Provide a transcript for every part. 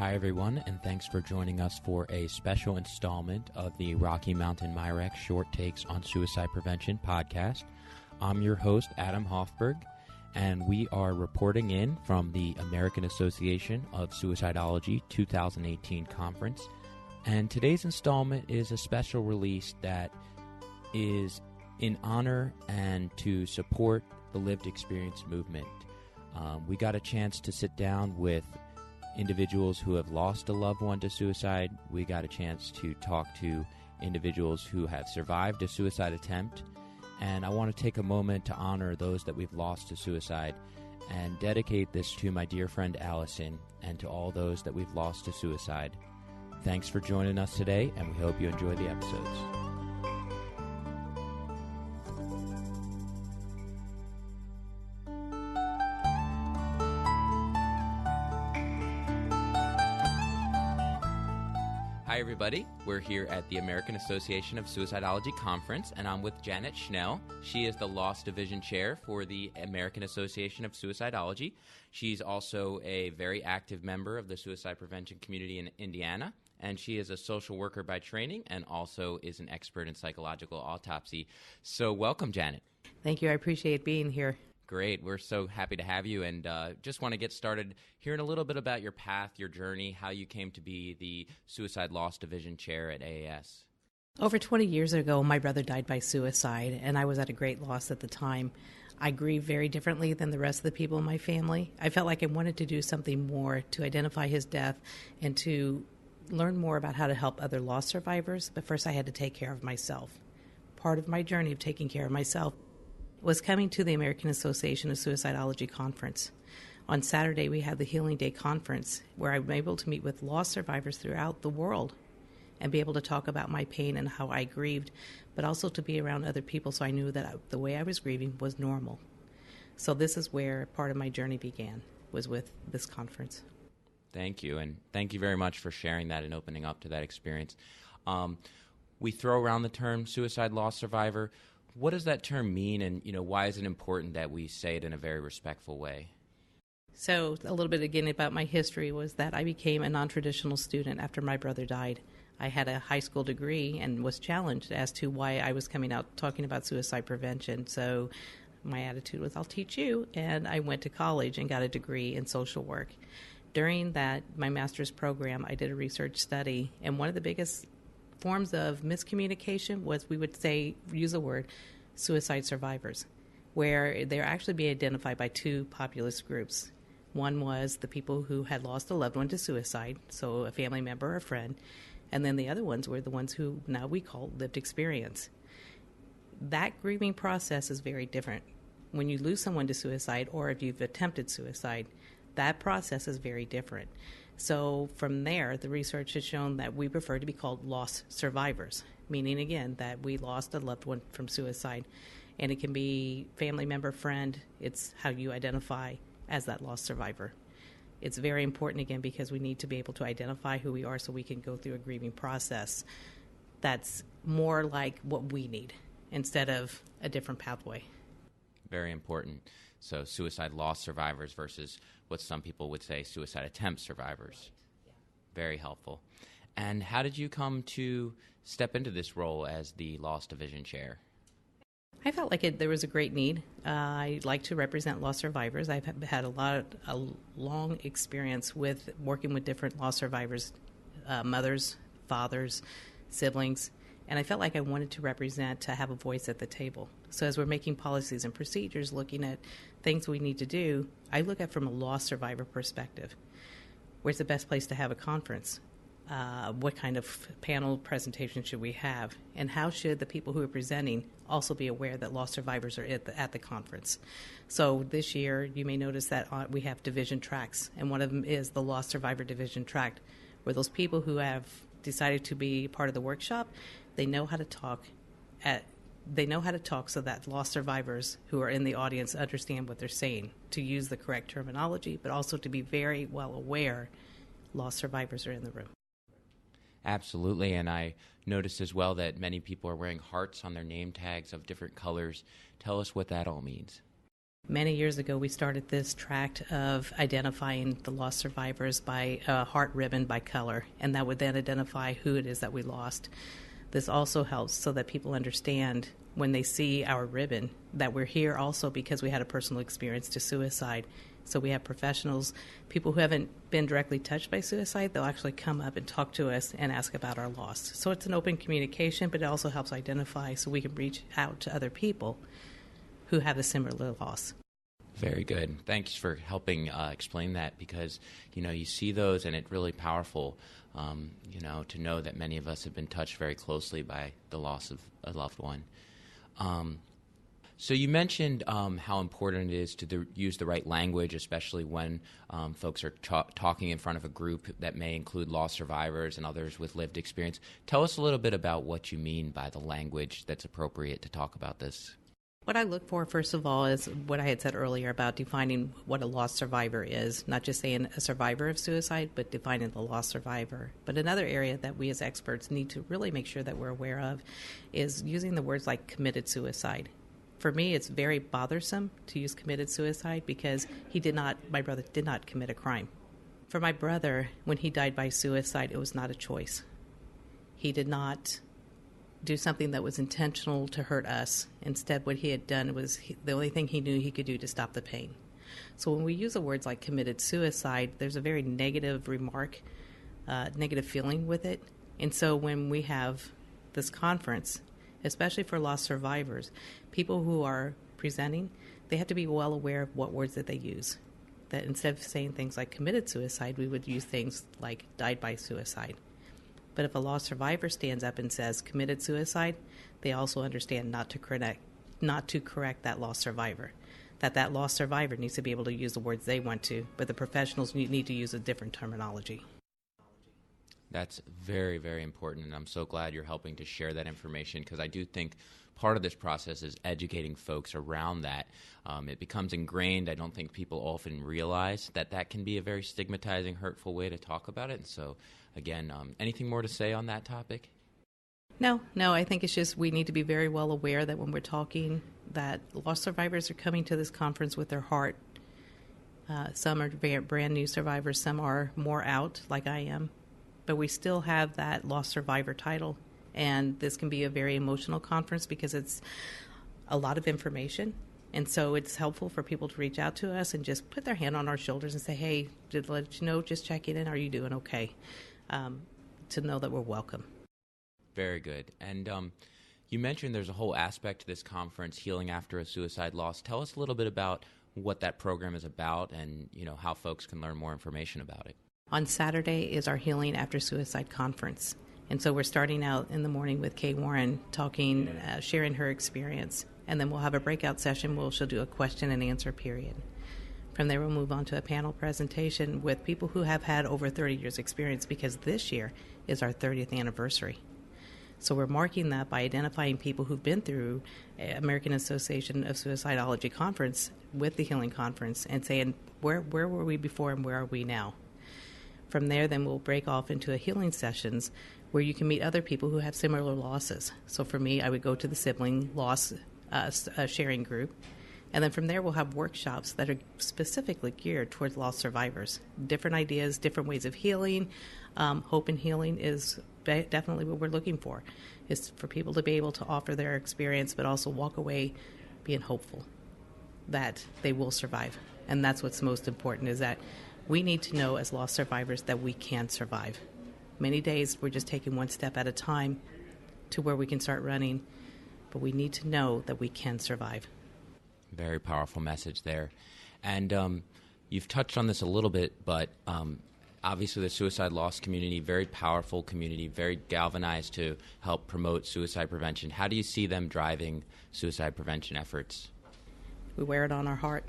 Hi, everyone, and thanks for joining us for a special installment of the Rocky Mountain MyRec Short Takes on Suicide Prevention podcast. I'm your host, Adam Hoffberg, and we are reporting in from the American Association of Suicidology 2018 conference. And today's installment is a special release that is in honor and to support the lived experience movement. We got a chance to sit down with individuals who have lost a loved one to suicide. We got a chance to talk to individuals who have survived a suicide attempt. And I want to take a moment to honor those that we've lost to suicide and dedicate this to my dear friend Allison and to all those that we've lost to suicide. Thanks for joining us today, and we hope you enjoy the episodes. Hi, everybody. We're here at the American Association of Suicidology conference, and I'm with Janet Schnell. She is the Loss Division Chair for the American Association of Suicidology. She's also a very active member of the suicide prevention community in Indiana, and she is a social worker by training and also is an expert in psychological autopsy. So welcome, Janet. Thank you. I appreciate being here. Great. We're so happy to have you, and just want to get started hearing a little bit about your path, your journey, how you came to be the Suicide Loss Division Chair at AAS. Over 20 years ago, my brother died by suicide, and I was at a great loss at the time. I grieved very differently than the rest of the people in my family. I felt like I wanted to do something more to identify his death and to learn more about how to help other loss survivors, but first I had to take care of myself. Part of my journey of taking care of myself was coming to the American Association of Suicidology conference. On Saturday, we had the Healing Day conference where I'm able to meet with loss survivors throughout the world and be able to talk about my pain and how I grieved, but also to be around other people so I knew that the way I was grieving was normal. So this is where part of my journey began, was with this conference. Thank you, and thank you very much for sharing that and opening up to that experience. We throw around the term suicide loss survivor. What does that term mean, and why is it important that we say it in a very respectful way? So a little bit again about my history was that I became a non-traditional student after my brother died. I had a high school degree and was challenged as to why I was coming out talking about suicide prevention. So my attitude was, I'll teach you, and I went to college and got a degree in social work. During that, my master's program, I did a research study, and one of the biggest forms of miscommunication was, we would say, use the word suicide survivors, where they're actually being identified by two populist groups. One was the people who had lost a loved one to suicide, so a family member or a friend, and then the other ones were the ones who now we call lived experience. That grieving process is very different. When you lose someone to suicide, or if you've attempted suicide, that process is very different. So from there, the research has shown that we prefer to be called loss survivors, meaning, again, that we lost a loved one from suicide. And it can be family member, friend. It's how you identify as that loss survivor. It's very important, again, because we need to be able to identify who we are so we can go through a grieving process that's more like what we need instead of a different pathway. Very important. So suicide loss survivors versus what some people would say suicide attempt survivors. Yeah. Very helpful. And how did you come to step into this role as the Loss Division Chair? I felt like there was a great need. I like to represent loss survivors. I've had a long experience with working with different loss survivors, mothers, fathers, siblings, and I felt like I wanted to have a voice at the table. So as we're making policies and procedures, looking at things we need to do, I look at from a loss survivor perspective. Where's the best place to have a conference? What kind of panel presentation should we have? And how should the people who are presenting also be aware that loss survivors are at the conference? So this year, you may notice that we have division tracks, and one of them is the Loss Survivor Division Track, where those people who have decided to be part of the workshop, they know how to talk so that lost survivors who are in the audience understand what they're saying, to use the correct terminology, but also to be very well aware lost survivors are in the room. Absolutely, and I noticed as well that many people are wearing hearts on their name tags of different colors. Tell us what that all means. Many years ago, we started this tract of identifying the lost survivors by a heart ribbon by color, and that would then identify who it is that we lost. This also helps so that people understand when they see our ribbon that we're here also because we had a personal experience to suicide. So we have professionals, people who haven't been directly touched by suicide, they'll actually come up and talk to us and ask about our loss. So it's an open communication, but it also helps identify so we can reach out to other people who have a similar loss. Very good. Thanks for helping explain that, because, you see those and it's really powerful, to know that many of us have been touched very closely by the loss of a loved one. So you mentioned how important it is to use the right language, especially when folks are talking in front of a group that may include lost survivors and others with lived experience. Tell us a little bit about what you mean by the language that's appropriate to talk about this. What I look for, first of all, is what I had said earlier about defining what a lost survivor is, not just saying a survivor of suicide, but defining the lost survivor. But another area that we as experts need to really make sure that we're aware of is using the words like committed suicide. For me, it's very bothersome to use committed suicide because my brother did not commit a crime. For my brother, when he died by suicide, it was not a choice. He did not do something that was intentional to hurt us. Instead, what he had done was the only thing he knew he could do to stop the pain. So when we use the words like committed suicide, there's a very negative remark, negative feeling with it. And so when we have this conference, especially for lost survivors, people who are presenting, they have to be well aware of what words that they use. That instead of saying things like committed suicide, we would use things like died by suicide. But if a lost survivor stands up and says committed suicide, they also understand not to correct that lost survivor. That lost survivor needs to be able to use the words they want to, but the professionals need to use a different terminology. That's very, very important, and I'm so glad you're helping to share that information, because I do think part of this process is educating folks around that. It becomes ingrained. I don't think people often realize that can be a very stigmatizing, hurtful way to talk about it. And so, again, anything more to say on that topic? No, I think it's just we need to be very well aware that when we're talking that lost survivors are coming to this conference with their heart. Some are brand new survivors, some are more out like I am, but we still have that lost survivor title. And this can be a very emotional conference because it's a lot of information. And so it's helpful for people to reach out to us and just put their hand on our shoulders and say, hey, just let you know, just checking in. Are you doing okay? To know that we're welcome. Very good. And you mentioned there's a whole aspect to this conference, Healing After a Suicide Loss. Tell us a little bit about what that program is about and, how folks can learn more information about it. On Saturday is our Healing After Suicide Conference. And so we're starting out in the morning with Kay Warren talking, sharing her experience. And then we'll have a breakout session where she'll do a question and answer period. From there, we'll move on to a panel presentation with people who have had over 30 years experience because this year is our 30th anniversary. So we're marking that by identifying people who've been through American Association of Suicidology conference with the Healing Conference and saying, where were we before and where are we now? From there, then we'll break off into a healing sessions where you can meet other people who have similar losses. So for me, I would go to the sibling loss sharing group. And then from there, we'll have workshops that are specifically geared towards lost survivors. Different ideas, different ways of healing. Hope and healing is definitely what we're looking for, is for people to be able to offer their experience, but also walk away being hopeful that they will survive. And that's what's most important, is that we need to know as lost survivors that we can survive. Many days we're just taking one step at a time to where we can start running, but we need to know that we can survive. Very powerful message there. And you've touched on this a little bit, but obviously the suicide loss community, very powerful community, very galvanized to help promote suicide prevention. How do you see them driving suicide prevention efforts? We wear it on our heart.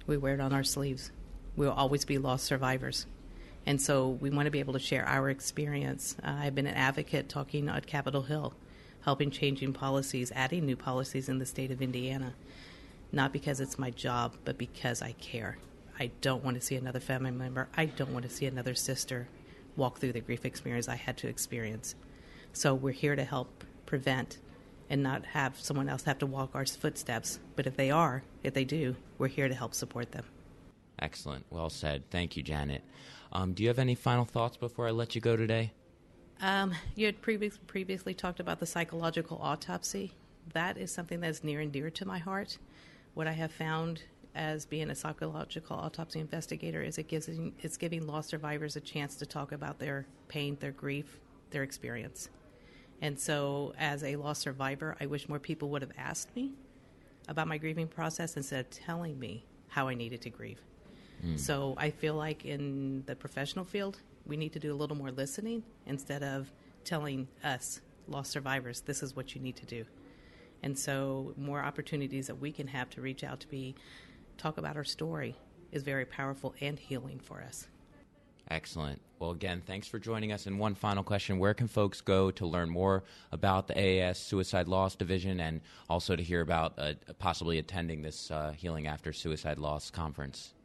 We wear it on our sleeves. We'll always be lost survivors. And so we want to be able to share our experience. I've been an advocate talking at Capitol Hill, helping changing policies, adding new policies in the state of Indiana. Not because it's my job, but because I care. I don't want to see another family member. I don't want to see another sister walk through the grief experience I had to experience. So we're here to help prevent and not have someone else have to walk our footsteps. But if they do, we're here to help support them. Excellent. Well said. Thank you, Janet. Do you have any final thoughts before I let you go today? You had previously talked about the psychological autopsy. That is something that's near and dear to my heart. What I have found as being a psychological autopsy investigator is it's giving loss survivors a chance to talk about their pain, their grief, their experience. And so as a loss survivor, I wish more people would have asked me about my grieving process instead of telling me how I needed to grieve. So I feel like in the professional field, we need to do a little more listening instead of telling us, loss survivors, this is what you need to do. And so more opportunities that we can have to reach out to talk about our story is very powerful and healing for us. Excellent. Well, again, thanks for joining us. And one final question, where can folks go to learn more about the AAS Suicide Loss Division and also to hear about possibly attending this Healing After Suicide Loss conference?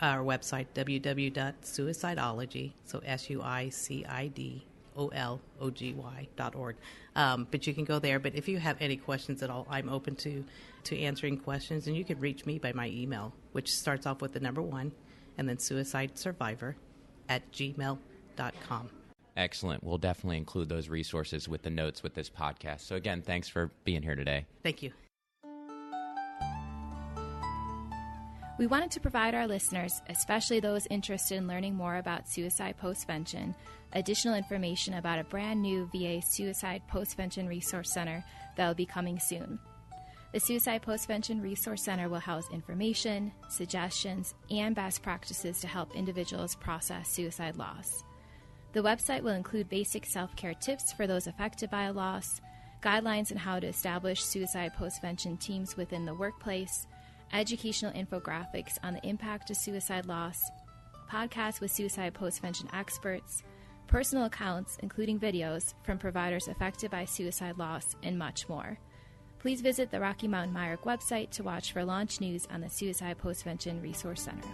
Our website, www.suicidology, so SUICIDOLOGY.org. But you can go there. But if you have any questions at all, I'm open to answering questions. And you can reach me by my email, which starts off with the number 1 and then suicidesurvivor@gmail.com. Excellent. We'll definitely include those resources with the notes with this podcast. So again, thanks for being here today. Thank you. We wanted to provide our listeners, especially those interested in learning more about suicide postvention, additional information about a brand new VA Suicide Postvention Resource Center that will be coming soon. The Suicide Postvention Resource Center will house information, suggestions, and best practices to help individuals process suicide loss. The website will include basic self-care tips for those affected by a loss, guidelines on how to establish suicide postvention teams within the workplace, educational infographics on the impact of suicide loss, podcasts with suicide postvention experts, personal accounts, including videos from providers affected by suicide loss, and much more. Please visit the Rocky Mountain MyREC website to watch for launch news on the Suicide Postvention Resource Center.